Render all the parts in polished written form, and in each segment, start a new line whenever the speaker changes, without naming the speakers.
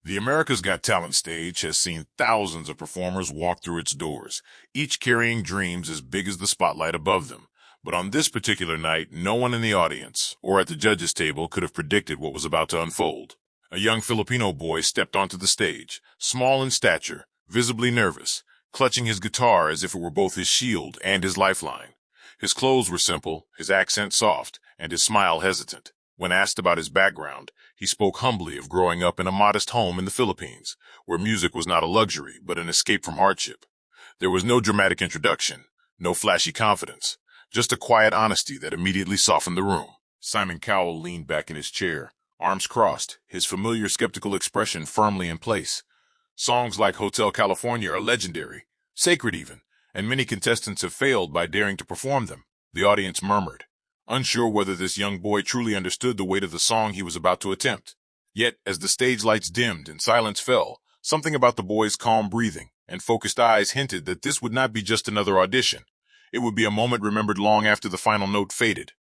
The America's Got Talent stage has seen thousands of performers walk through its doors, each carrying dreams as big as the spotlight above them. But on this particular night, no one in the audience or at the judges' table could have predicted what was about to unfold. A young Filipino boy stepped onto the stage, small in stature, visibly nervous, clutching his guitar as if it were both his shield and his lifeline. His clothes were simple, his accent soft, and his smile hesitant. When asked about his background, he spoke humbly of growing up in a modest home in the Philippines, where music was not a luxury but an escape from hardship. There was no dramatic introduction, no flashy confidence, just a quiet honesty that immediately softened the room. Simon Cowell leaned back in his chair, arms crossed, his familiar skeptical expression firmly in place. Songs like Hotel California are legendary, sacred even, and many contestants have failed by daring to perform them. The audience murmured, unsure whether this young boy truly understood the weight of the song he was about to attempt. Yet, as the stage lights dimmed and silence fell, something about the boy's calm breathing and focused eyes hinted that this would not be just another audition. It would be a moment remembered long after the final note faded.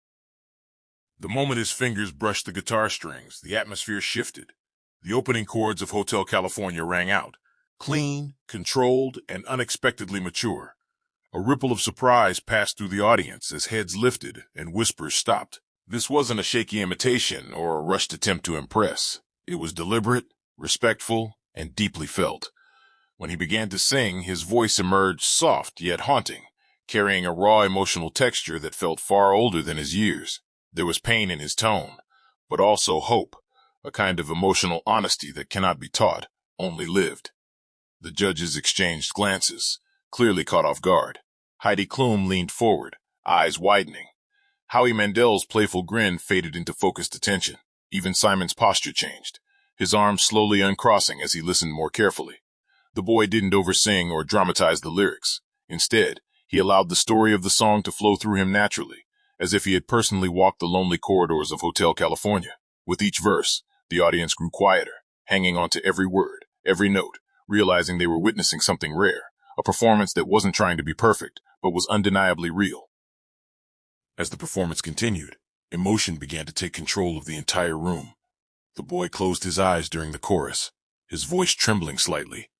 The moment his fingers brushed the guitar strings, the atmosphere shifted. The opening chords of Hotel California rang out, clean, controlled, and unexpectedly mature. A ripple of surprise passed through the audience as heads lifted and whispers stopped. This wasn't a shaky imitation or a rushed attempt to impress. It was deliberate, respectful, and deeply felt. When he began to sing, his voice emerged soft yet haunting, carrying a raw emotional texture that felt far older than his years. There was pain in his tone, but also hope, a kind of emotional honesty that cannot be taught, only lived. The judges exchanged glances, clearly caught off guard. Heidi Klum leaned forward, eyes widening. Howie Mandel's playful grin faded into focused attention. Even Simon's posture changed, his arms slowly uncrossing as he listened more carefully. The boy didn't oversing or dramatize the lyrics. Instead, he allowed the story of the song to flow through him naturally, as if he had personally walked the lonely corridors of Hotel California. With each verse, the audience grew quieter, hanging on to every word, every note, realizing they were witnessing something rare, a performance that wasn't trying to be perfect, but was undeniably real. As the performance continued, emotion began to take control of the entire room. The boy closed his eyes during the chorus, his voice trembling slightly,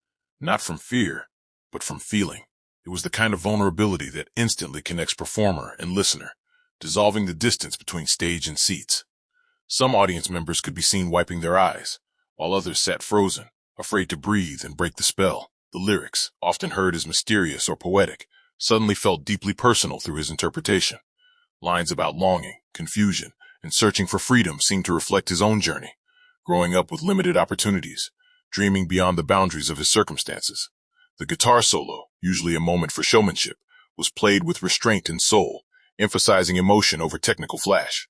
not from fear, but from feeling. It was the kind of vulnerability that instantly connects performer and listener, dissolving the distance between stage and seats. Some audience members could be seen wiping their eyes, while others sat frozen, afraid to breathe and break the spell. The lyrics, often heard as mysterious or poetic, suddenly felt deeply personal through his interpretation. Lines about longing, confusion, and searching for freedom seemed to reflect his own journey, growing up with limited opportunities, dreaming beyond the boundaries of his circumstances. The guitar solo, usually a moment for showmanship, was played with restraint and soul, emphasizing emotion over technical flash.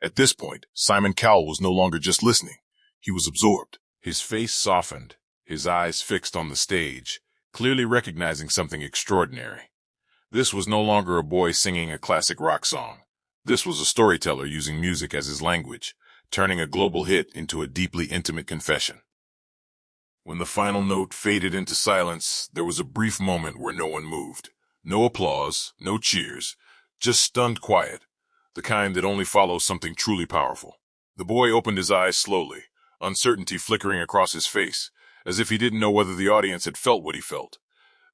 At this point, Simon Cowell was no longer just listening. He was absorbed. His face softened, his eyes fixed on the stage, clearly recognizing something extraordinary. This was no longer a boy singing a classic rock song. This was a storyteller using music as his language, turning a global hit into a deeply intimate confession. When the final note faded into silence, there was a brief moment where no one moved. No applause, no cheers, just stunned quiet, the kind that only follows something truly powerful. The boy opened his eyes slowly, uncertainty flickering across his face, as if he didn't know whether the audience had felt what he felt.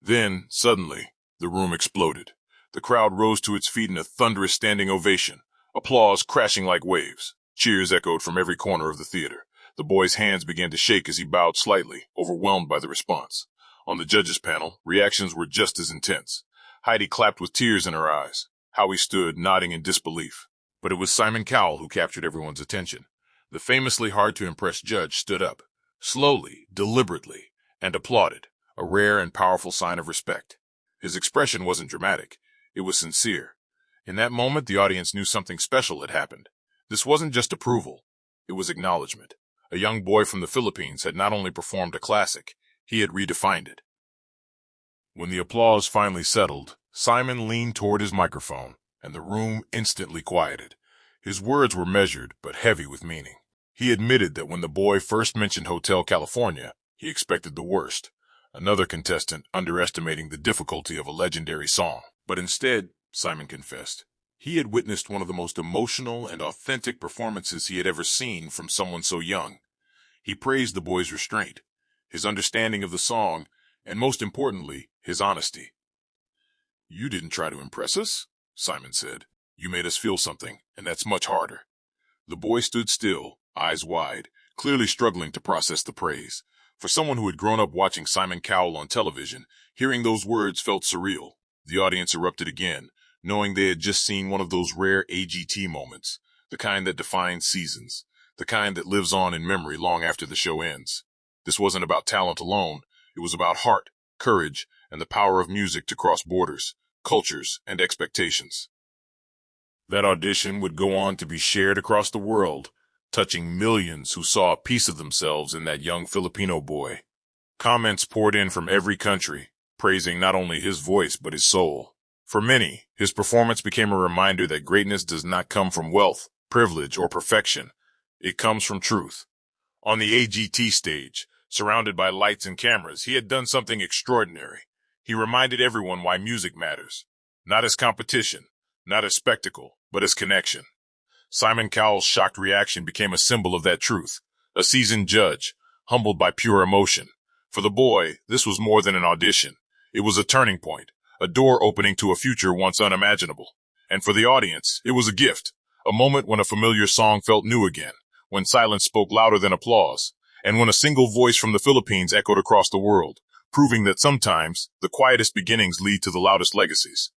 Then, suddenly, the room exploded. The crowd rose to its feet in a thunderous standing ovation, applause crashing like waves. Cheers echoed from every corner of the theater. The boy's hands began to shake as he bowed slightly, overwhelmed by the response. On the judges' panel, reactions were just as intense. Heidi clapped with tears in her eyes. Howie stood, nodding in disbelief. But it was Simon Cowell who captured everyone's attention. The famously hard-to-impress judge stood up, slowly, deliberately, and applauded, a rare and powerful sign of respect. His expression wasn't dramatic. It was sincere. In that moment, the audience knew something special had happened. This wasn't just approval. It was acknowledgement. A young boy from the Philippines had not only performed a classic, he had redefined it. When the applause finally settled, Simon leaned toward his microphone, and the room instantly quieted. His words were measured, but heavy with meaning. He admitted that when the boy first mentioned Hotel California, he expected the worst, another contestant underestimating the difficulty of a legendary song. But instead, Simon confessed, he had witnessed one of the most emotional and authentic performances he had ever seen from someone so young. He praised the boy's restraint, his understanding of the song, and most importantly, his honesty. "You didn't try to impress us," Simon said. "You made us feel something, and that's much harder." The boy stood still, eyes wide, clearly struggling to process the praise. For someone who had grown up watching Simon Cowell on television, hearing those words felt surreal. The audience erupted again, knowing they had just seen one of those rare AGT moments, the kind that defines seasons, the kind that lives on in memory long after the show ends. This wasn't about talent alone, it was about heart, courage, and the power of music to cross borders, cultures, and expectations. That audition would go on to be shared across the world, touching millions who saw a piece of themselves in that young Filipino boy. Comments poured in from every country, praising not only his voice but his soul. For many, his performance became a reminder that greatness does not come from wealth, privilege, or perfection. It comes from truth. On the AGT stage, surrounded by lights and cameras, he had done something extraordinary. He reminded everyone why music matters. Not as competition, not as spectacle, but as connection. Simon Cowell's shocked reaction became a symbol of that truth. A seasoned judge, humbled by pure emotion. For the boy, this was more than an audition. It was a turning point, a door opening to a future once unimaginable. And for the audience, it was a gift, a moment when a familiar song felt new again, when silence spoke louder than applause, and when a single voice from the Philippines echoed across the world, proving that sometimes the quietest beginnings lead to the loudest legacies.